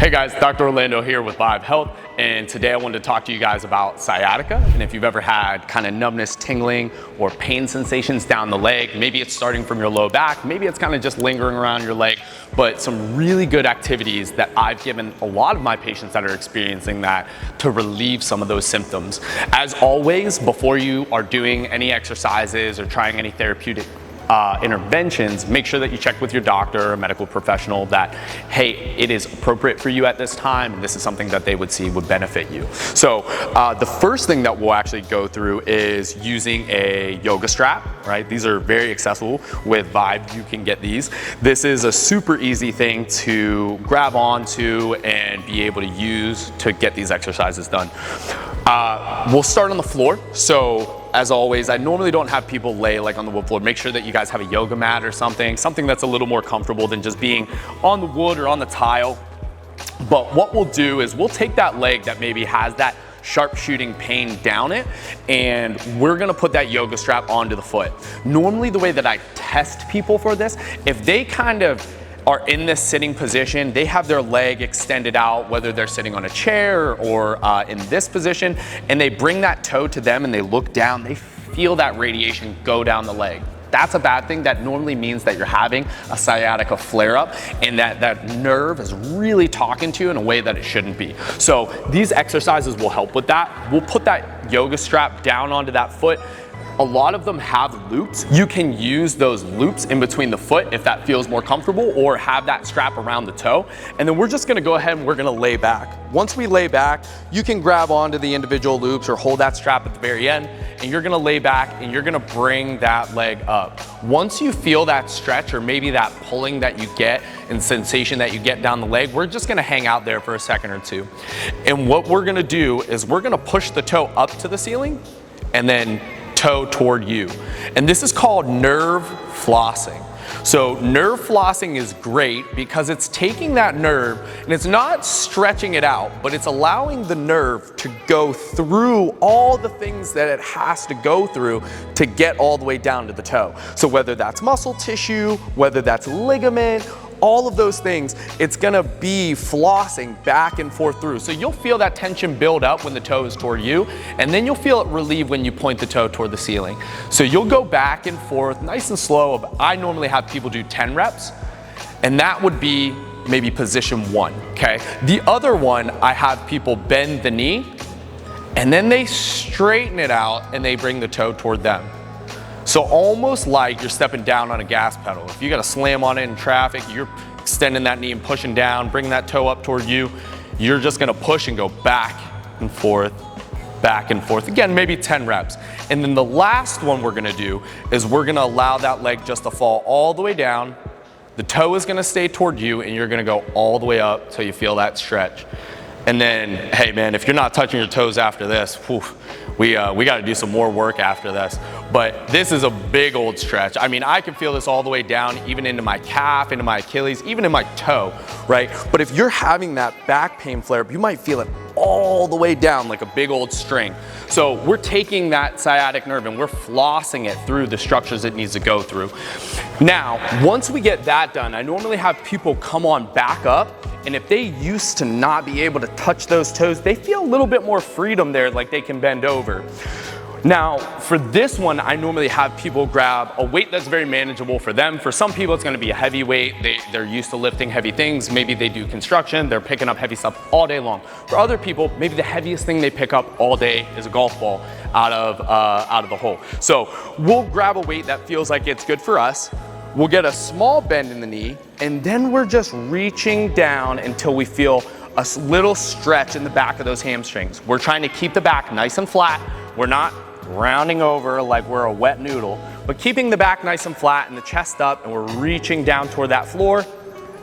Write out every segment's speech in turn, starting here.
Hey guys, Dr. Orlando here with Vive Health, and today I wanted to talk to you guys about sciatica. And if you've ever had kind of numbness, tingling, or pain sensations down the leg, maybe it's starting from your low back, maybe it's kind of just lingering around your leg, but some really good activities that I've given a lot of my patients that are experiencing that to relieve some of those symptoms. As always, before you are doing any exercises or trying any therapeutic interventions, make sure that you check with your doctor or medical professional that, hey, it is appropriate for you at this time, and this is something that they would see would benefit you. So the first thing that we'll actually go through is using a yoga strap, right? These are very accessible. With Vive, you can get these. This is a super easy thing to grab onto and be able to use to get these exercises done. We'll start on the floor. So as always, I normally don't have people lay like on the wood floor. Make sure that you guys have a yoga mat or something that's a little more comfortable than just being on the wood or on the tile. But what we'll do is we'll take that leg that maybe has that sharp shooting pain down it, and we're gonna put that yoga strap onto the foot. Normally the way that I test people for this, if they kind of are in this sitting position, they have their leg extended out, whether they're sitting on a chair or in this position, and they bring that toe to them and they look down, they feel that radiation go down the leg. That's a bad thing. That normally means that you're having a sciatica flare-up and that nerve is really talking to you in a way that it shouldn't be. So these exercises will help with that. We'll put that yoga strap down onto that foot. A lot of them have loops. You can use those loops in between the foot if that feels more comfortable, or have that strap around the toe. And then we're just gonna go ahead and we're gonna lay back. Once we lay back, you can grab onto the individual loops or hold that strap at the very end, and you're gonna lay back and you're gonna bring that leg up. Once you feel that stretch or maybe that pulling that you get and sensation that you get down the leg, we're just gonna hang out there for a second or two. And what we're gonna do is we're gonna push the toe up to the ceiling and then toe toward you. And this is called nerve flossing. So nerve flossing is great because it's taking that nerve and it's not stretching it out, but it's allowing the nerve to go through all the things that it has to go through to get all the way down to the toe. So whether that's muscle tissue, whether that's ligament, all of those things, it's gonna be flossing back and forth through. So you'll feel that tension build up when the toe is toward you, and then you'll feel it relieve when you point the toe toward the ceiling. So you'll go back and forth, nice and slow. I normally have people do 10 reps, and that would be maybe position 1, okay? The other one, I have people bend the knee, and then they straighten it out, and they bring the toe toward them. So almost like you're stepping down on a gas pedal. If you got to slam on it in traffic, you're extending that knee and pushing down, bringing that toe up toward you. You're just going to push and go back and forth, back and forth. Again, maybe 10 reps. And then the last one we're going to do is we're going to allow that leg just to fall all the way down. The toe is going to stay toward you, and you're going to go all the way up till you feel that stretch. And then, hey man, if you're not touching your toes after this, whew, we got to do some more work after this. But this is a big old stretch. I mean, I can feel this all the way down, even into my calf, into my Achilles, even in my toe, right? But if you're having that back pain flare-up, you might feel it all the way down like a big old string. So we're taking that sciatic nerve and we're flossing it through the structures it needs to go through. Now, once we get that done, I normally have people come on back up, and if they used to not be able to touch those toes, they feel a little bit more freedom there, like they can bend over. Now, for this one, I normally have people grab a weight that's very manageable for them. For some people, it's gonna be a heavy weight. They're used to lifting heavy things. Maybe they do construction. They're picking up heavy stuff all day long. For other people, maybe the heaviest thing they pick up all day is a golf ball out of the hole. So we'll grab a weight that feels like it's good for us. We'll get a small bend in the knee, and then we're just reaching down until we feel a little stretch in the back of those hamstrings. We're trying to keep the back nice and flat. We're not rounding over like we're a wet noodle, but keeping the back nice and flat and the chest up, and we're reaching down toward that floor,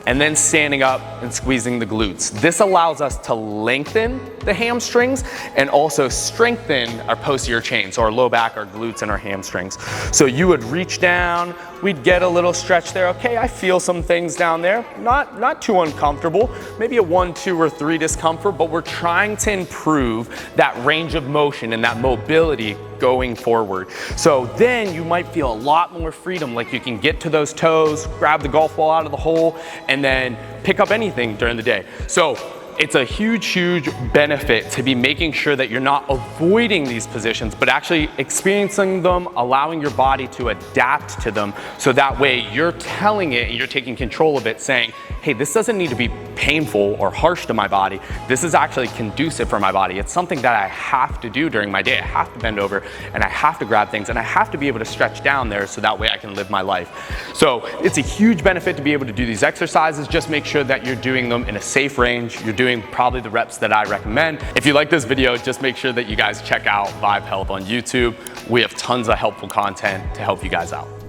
and then standing up and squeezing the glutes. This allows us to lengthen the hamstrings and also strengthen our posterior chain, so our low back, our glutes, and our hamstrings. So you would reach down, we'd get a little stretch there. Okay, I feel some things down there, not too uncomfortable, maybe a 1, 2, or 3 discomfort, but we're trying to improve that range of motion and that mobility going forward. So then you might feel a lot more freedom, like you can get to those toes, grab the golf ball out of the hole, and then pick up anything during the day. So it's a huge benefit to be making sure that you're not avoiding these positions, but actually experiencing them, allowing your body to adapt to them. So that way you're telling it and you're taking control of it, saying, hey, this doesn't need to be painful or harsh to my body. This is actually conducive for my body. It's something that I have to do during my day. I have to bend over and I have to grab things and I have to be able to stretch down there so that way I can live my life. So it's a huge benefit to be able to do these exercises. Just make sure that you're doing them in a safe range. You're doing probably the reps that I recommend. If you like this video, just make sure that you guys check out Vive Health on YouTube. We have tons of helpful content to help you guys out.